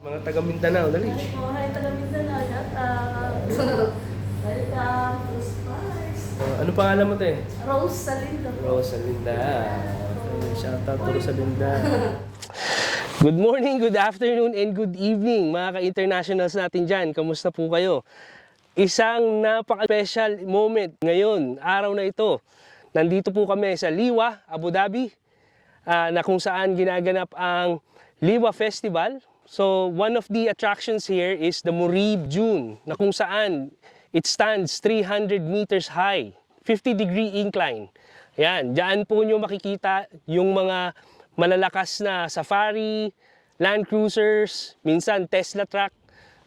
Mga taga Mindanao, dali. Hi, taga Mindanao. Welcome to Spice. Ano pangalan mo, te? Rose Salinda. Rosalinda. Shoutout to Rosalinda. Good morning, good afternoon, and good evening mga ka-internationals natin dyan. Kamusta po kayo? Isang napaka-special moment ngayon, araw na ito. Nandito po kami sa Liwa, Abu Dhabi, na kung saan ginaganap ang Liwa Festival. So one of the attractions here is the Murib Dune, na kung saan it stands 300 meters high, 50-degree incline. Yan, diyan po nyo makikita yung mga malalakas na safari, Land Cruisers, minsan Tesla truck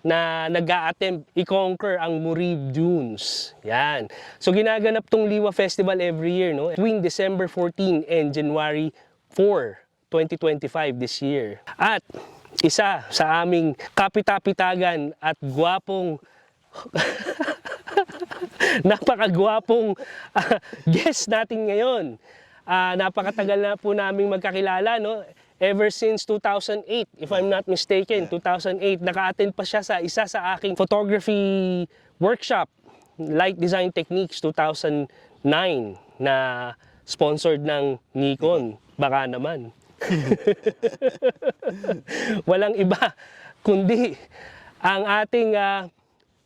na nag-a-attempt i-conquer ang Murib Dunes. Yan. So ginaganap tong Liwa Festival every year, no? Between December 14 and January 4, 2025 this year. At isa sa aming kapitapitagan at gwapong napakagwapong guest natin ngayon. Napakatagal na po naming magkakilala, no? Ever since 2008, if I'm not mistaken, 2008, naka-attend pa siya sa isa sa aking photography workshop, Light Design Techniques 2009, na sponsored ng Nikon. Baka naman. Walang iba kundi ang ating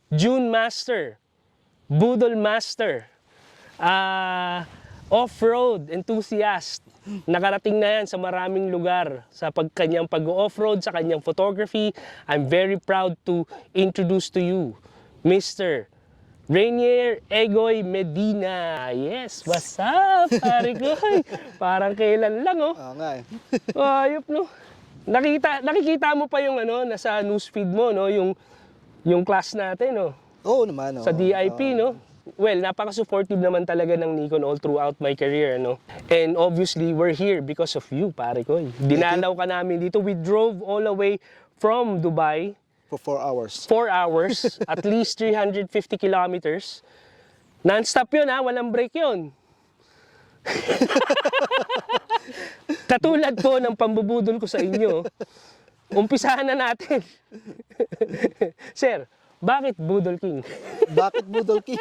Dune Master, Budol Master, off-road enthusiast. Nakarating na yan sa maraming lugar sa kanyang pag-off-road, sa kanyang photography. I'm very proud to introduce to you Mr. Rainier Egoy Medina. Yes, what's up, pare ko? Parang kailan lang, oh. Oo nga eh. Ayop, no? Nakikita mo pa yung nasa newsfeed mo, no? Yung class natin, no? Oo naman. Sa DIP, no? Well, napaka-supportive naman talaga ng Nikon all throughout my career, no? And obviously, we're here because of you, pare ko. Dinalaw ka namin dito. We drove all the way from Dubai. For 4 hours. 4 hours, at least 350 kilometers. Non-stop yun, ha? Walang break yun. Katulad po ng pambubudol ko sa inyo, umpisahan na natin. Sir, bakit Budol King? Bakit Budol King?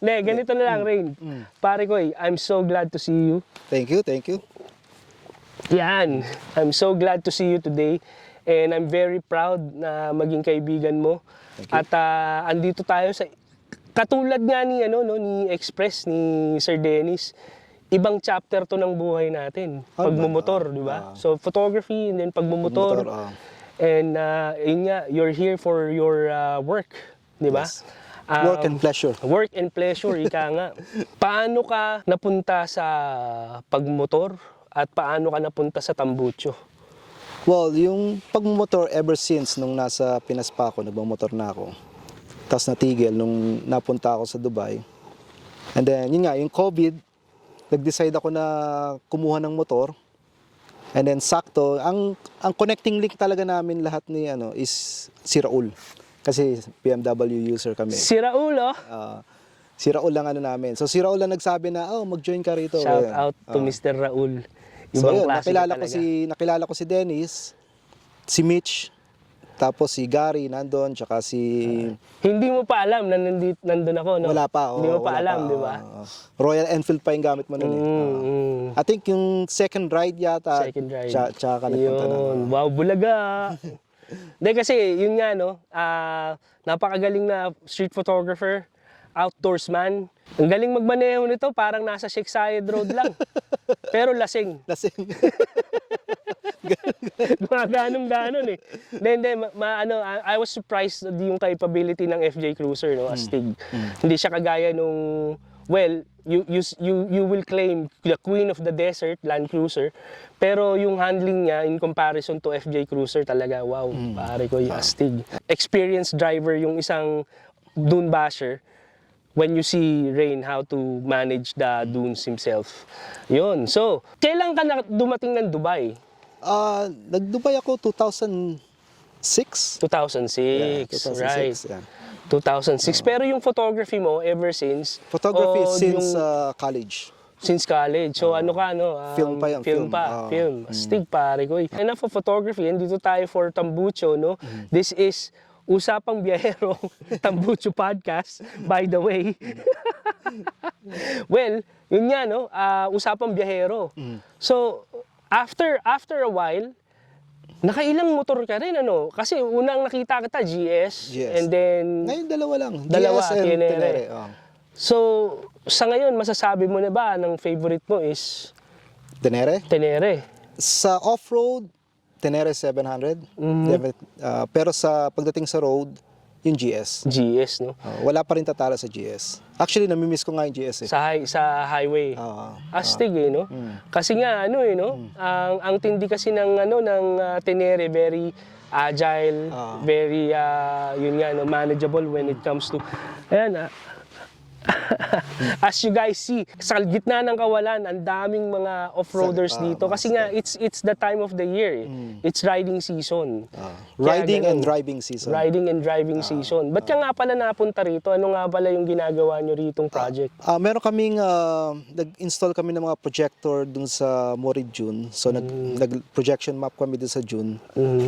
Ne, ganito na lang, Rain. Pare ko, I'm so glad to see you. Thank you, thank you. Yan, I'm so glad to see you today. And I'm very proud na maging kaibigan mo. At andito tayo sa katulad nga ni ni Express ni Sir Dennis. Ibang chapter to ng buhay natin. Pagmumotor, di ba? So photography and then pagmumotor. And yun nga, you're here for your work, di ba? Yes. Work and pleasure. Work and pleasure, ika nga. Paano ka napunta sa pagmotor at paano ka napunta sa tambucho? Well, yung pagmumotor ever since nung nasa Pinas pa ako, nagmamotor na ako. Tapos natigil nung napunta ako sa Dubai. And then, yun nga, yung COVID, nag-decide ako na kumuha ng motor. And then, sakto, ang connecting link talaga namin lahat ni is si Raul. Kasi BMW user kami. Si Raul, oh. Si Raul lang namin. So, si Raul lang nagsabi na, mag-join ka rito. Shout out to Mr. Raul. So yun, nakilala ko si Dennis, si Mitch, tapos si Gary nandun, tsaka si... Hindi mo pa alam na nandun ako, no? Wala pa. Hindi mo pa alam, di ba? Royal Enfield pa yung gamit mo nun I think yung second ride yata. Second ride. Tsaka ka nagpunta na. Wow, bulaga! Hindi kasi, yun nga, no? Napakagaling na street photographer, outdoorsman. Ang galing magmaneho nito, parang nasa Sheikh Road lang. Pero lasing. Lasing. Ganon eh. Then, I was surprised yung capability ng FJ Cruiser, no? Astig. Hindi siya kagaya nung, well, you will claim the queen of the desert, Land Cruiser. Pero yung handling niya in comparison to FJ Cruiser talaga, wow, pare ko, astig. Experienced driver yung isang dune basher. When you see Rain how to manage the dunes himself. Yun. So, kailan ka dumating ng Dubai? Nag-Dubai ako 2006. 2006, 2006, right. yeah. 2006. Pero yung photography mo ever since? Photography since college. Since college. So ano ka, no? Film pa yan, Film film. pa. Film. Stig pare ko. Enough of photography. Andito tayo for Tambucho, no? This is Usapang Biyahero Tambucho Podcast, by the way. Well, yun nga, no? Usapang Biyahero. So, after a while, nakailang motor ka rin, ano? Kasi unang nakita kita, GS. GS. And then, Ngayon, dalawa lang. Dalawa, GS and Tenere. Tenere. so, sa ngayon, masasabi mo na ba ng favorite mo is Tenere? Tenere? Sa off-road, Tenere 700. Pero sa pagdating sa road, yung GS. GS, no? Wala pa rin tatalo sa GS. Actually, namimiss ko nga yung GS eh. Sa highway. Astig eh, no? Kasi nga ano eh, no? Ang tindi kasi ng Tenere, very agile, very yun nga, no, manageable when it comes to ayan, as you guys see, sa gitna ng kawalan, ang daming mga off-roaders dito kasi nga it's the time of the year. It's riding season. Kaya Riding and ganun. driving season. Riding and driving season. Ba't ka nga pala napunta rito? Ano nga pala yung ginagawa nyo ritong project? Meron kaming, nag-install kami ng mga projector dun sa Morid June. So, nag-projection map kami dun sa June.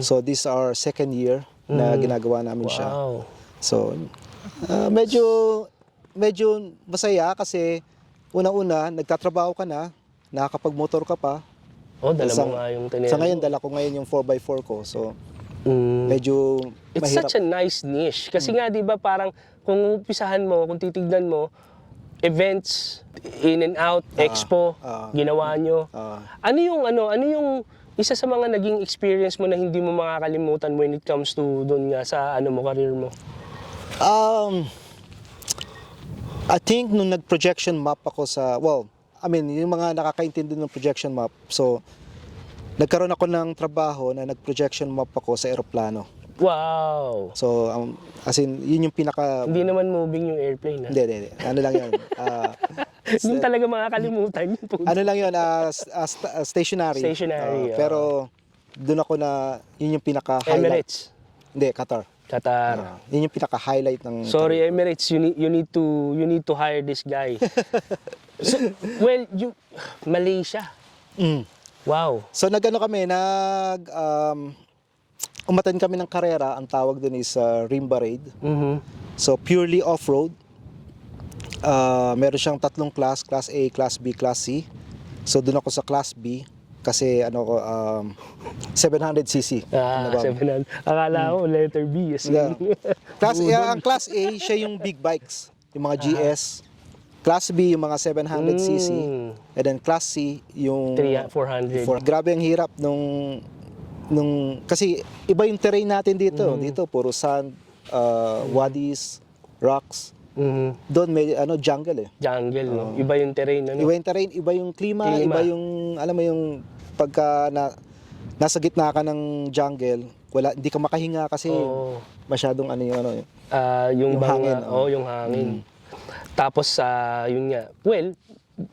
So, this is our second year na ginagawa namin siya. Wow. So, medyo masaya kasi unang-una, nagtatrabaho ka na, nakakapag-motor ka pa. Oh, dala mo nga yung Tenere. Sa ngayon, dala ko ngayon yung 4x4 ko. So, medyo It's mahirap. such a nice niche. Kasi nga, di ba, parang kung umpisahan mo, kung titignan mo, events, in and out, expo, ginawa nyo. Ano yung isa sa mga naging experience mo na hindi mo makakalimutan when it comes to doon nga sa career mo? I think nung nag-projection map ako yung mga nakakaintindi ng projection map. So, nagkaroon ako ng trabaho na nag-projection map ako sa eroplano. Wow! So, as in, yun yung pinaka... Hindi naman moving yung airplane, ha? Hindi. Ano lang yun? Hindi talaga makakalimutan yun. Ano lang yun? Stationary. Stationary, Pero, doon ako yun yung pinaka-highlight. Emirates. Hindi, Qatar. Yun yung pinaka-highlight ng... Sorry, Emirates, you need to hire this guy. So, well, Malaysia. Wow. So umattend kami ng karera, ang tawag dun is Rimba Raid. So purely off-road. Meron siyang tatlong class A, Class B, Class C. So doon ako sa Class B kasi 700cc. 700. Akala ko letter B. Yes. Yeah. Ang Class A, siya yung big bikes, yung mga GS. Class B, yung mga 700cc. And then Class C, yung 400. Grabe ang hirap kasi iba yung terrain natin dito. Dito, puro sand, wadis, rocks. Doon may jungle eh. Jungle, no? Iba yung terrain, ano? Iba yung terrain, iba yung klima, iba yung, alam mo yung pagka nasa gitna ka ng jungle, hindi ka makahinga kasi masyadong yung hangin. Yung hangin. Tapos, yun nga. Well,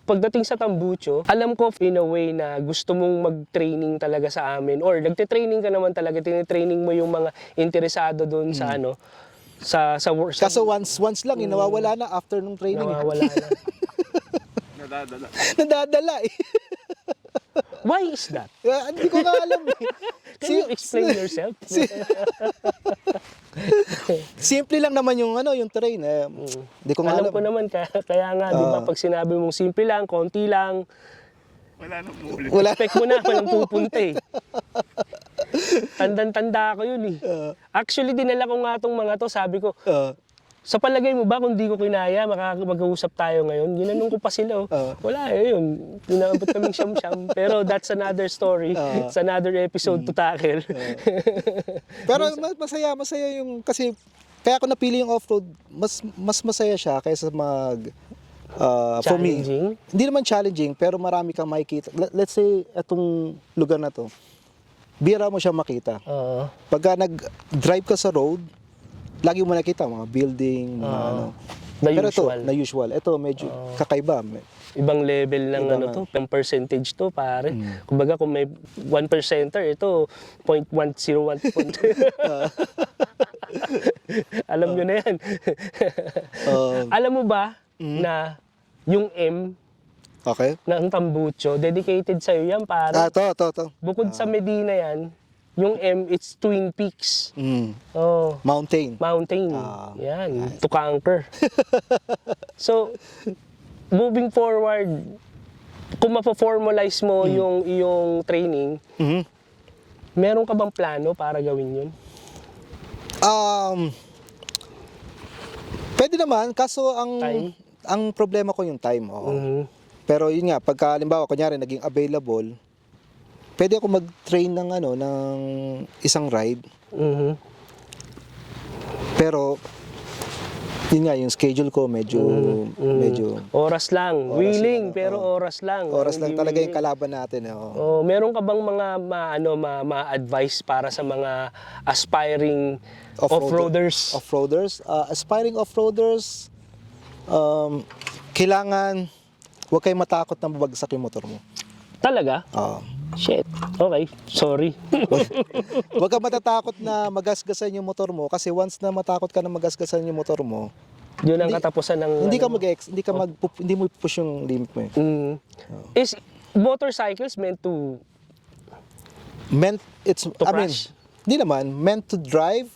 pagdating sa Tambucho, alam ko in a way na gusto mong mag-training talaga sa amin or nagte-training ka naman talaga, tinitraining mo yung mga interesado doon sa sa work. Kaso once lang, nawawala na after nung training. Nawawala na. Nadadala eh. Why is that? Hindi ko nga alam eh. Can you explain yourself? Simple lang naman yung terrain eh. Hindi ko nga alam. Alam ko naman kaya nga, di ba, pag sinabi mong simple lang, konti lang, Wala. expect mo na walang pupunta eh. Tandang-tanda ko yun eh. Actually, dinala ko nga tong mga to, sabi ko, sa palagay mo ba kung di ko kinaya, mag-uusap tayo ngayon? Ginanong ko pa sila. Wala eh, yun. Pinabot kaming siyam-siyam. Pero that's another story. It's another episode to tackle. Pero masaya yung, kasi kaya ako napili yung off-road, mas masaya siya kaysa for me. Challenging? Hindi naman challenging, pero marami kang makikita. Let's say, itong lugar na to, bira mo siya makita. Pagka nag-drive ka sa road, lagi mo nakita mga building, mga Pero usual. na usual. Ito medyo kakaiba. Ibang level ng to, pang percentage to, pare. Kumbaga kung may 1%er, ito 0.101. Alam nyo na yan. Alam mo ba na yung M, Okay. ng Tambucho. Dedicated sa'yo yan, pare. To. Bukod sa Medina yan, yung it's Twin Peaks. Mm. Oh, Mountain. mountain. Ah, Yan, to conquer. So, moving forward, kung mapo-formalize mo yung iyong training, Mhm. meron ka bang plano para gawin yun? Pwede naman, kaso Time? ang problema ko yung time. Oo. Mhm. Pero yun nga, pagka halimbawa kunyari naging available, pwede ako mag-train ng ng isang ride. Mhm. Pero yun nga, yung schedule ko medyo Oras lang. Oras Willing, lang, pero oo. oras lang. oras lang Hindi talaga yung willing. kalaban natin. Oo. Oh, meron ka bang mga ma-advise para sa mga aspiring off-roaders? Off-roaders, aspiring off-roaders, kailangan huwag kayong matakot na mabagsak yung motor mo. Talaga? Oo. Shit. Okay, sorry. Huwag kang matatakot na magasgasan yung motor mo kasi once na matakot ka na magasgasan yung motor mo, Yun ang Hindi- katapusan ng... hindi hindi mo push yung limit mo. Is motorcycles meant to... It's crash? hindi naman meant to drive.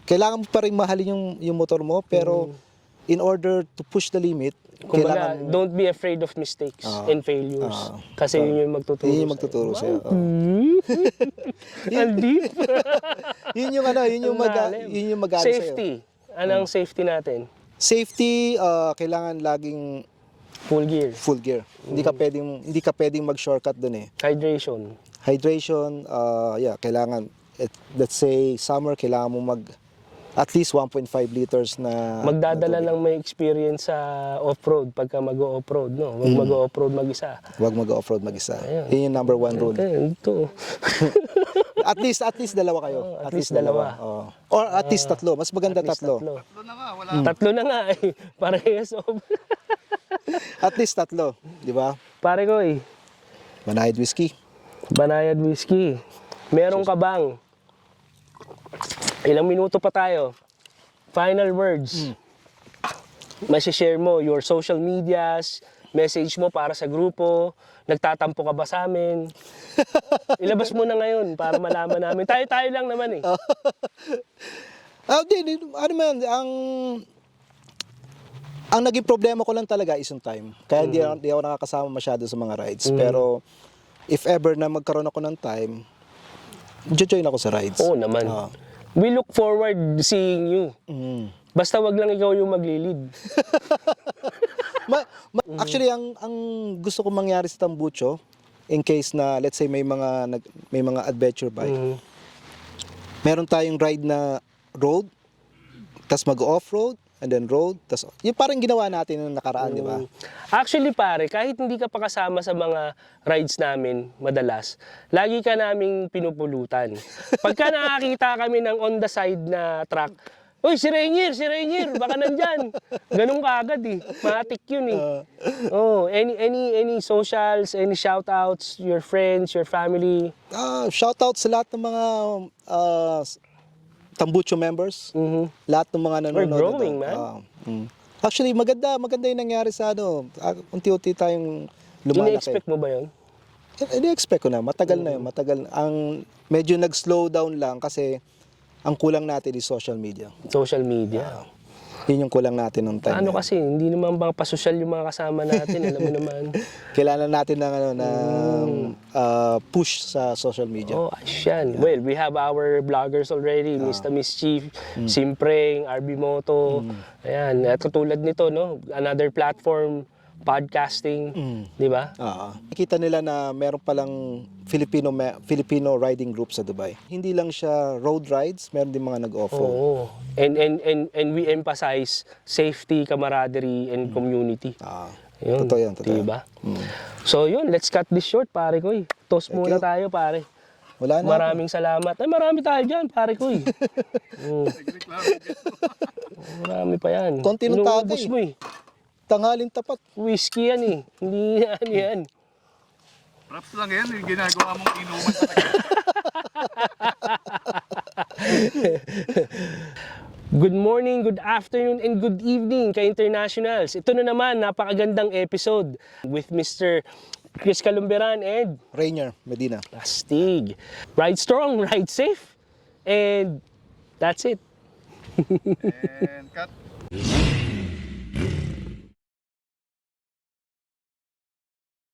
Kailangan mo pa rin mahalin yung motor mo pero in order to push the limit, Kumbaga, kailangan don't be afraid of mistakes and failures. Kasi yun yung magtuturo yun yung magtuturo sa'yo. Oo. Ang deep. Yun yung Lalim. yun yung mag-ano sa'yo. Safety. Anong safety natin? Safety, kailangan laging Full gear. full gear. Hindi ka pwedeng mag-shortcut doon eh. Hydration. Hydration, kailangan let's say summer kailangan mo at least 1.5 liters na Magdadala na ng may experience sa off-road pagka mag-off-road, no? Huwag mag-off-road mag-isa. tubig. Huwag mag-off-road mag-isa. Ayun. Yun yung number one rule. Ito. At least dalawa kayo. at least dalawa. Oo. Or at least tatlo. Mas maganda tatlo. Tatlo na nga eh. Parehas of. At least tatlo, di ba? Pare ko eh. Manahid whiskey. Banayad Whiskey. Meron ka bang? Ilang minuto pa tayo. Final words. Masishare mo your social medias, message mo para sa grupo, nagtatampo ka ba sa amin? Ilabas mo na ngayon para malaman namin. Tayo-tayo lang naman eh. Ano man, ang naging problema ko lang talaga is yung time. Kaya di ako nakakasama masyado sa mga rides. Pero if ever na magkaroon ako ng time, join ako sa rides. Oo naman. Oo. We look forward seeing you. Mm. Basta wag lang ikaw yung maglilid. Actually, ang gusto ko mangyari sa Tambucho, in case na let's say may mga adventure bike, meron tayong ride na road, tas mag-off-road, and then road, tas yung parang ginawa natin nung nakaraan, di ba? Actually pare, kahit hindi ka pa kasama sa mga rides namin madalas, lagi ka naming pinupulutan. Pagka nakakita kami ng on the side na truck, "Uy, si Rainier, baka nandyan." Ganun ka agad eh. Matik yun eh. Any socials, any shoutouts, your friends, your family? Shout out sa lahat ng mga Tambucho members, lahat ng mga nanonood. We're growing, nito. man. Actually, maganda yung nangyari sa unti-unti tayong lumalaki. Ini-expect mo ba yun? Ini-expect ko na, matagal na yun, matagal. Ang medyo nag-slow down lang kasi ang kulang natin is social media. Social media. Yun yung kulang natin ng time. Ano na yun. kasi, hindi naman bang pasosyal yung mga kasama natin, alam mo naman. Kailangan natin ng push sa social media. Oh, asyan. Well, we have our vloggers already, Mr. Mischief, Simpreng, RB Moto. Ayan, at katulad nito, no? Another platform, podcasting, di ba? Nakita nila na meron palang Filipino riding group sa Dubai. Hindi lang siya road rides, meron din mga nag-off-road. Oo. And we emphasize safety, camaraderie, and community. Yun, Totoo yan, totoo. diba? So yun, let's cut this short, pare ko. Toast muna tayo, pare. Wala na. Maraming salamat. Ay, marami tayo dyan, pare ko. Marami pa yan. Konti ng tagay. Inuubos mo eh. Tanghalin tapat. Whiskey yan eh. Hindi yan yan. Props lang yan, yung ginagawa mong inuman talaga. Good morning, good afternoon, and good evening ka-internationals. Ito na naman, napakagandang episode with Mr. Chris Calumberan and Rainier Medina. Astig. Ride strong, ride safe, and that's it. And cut.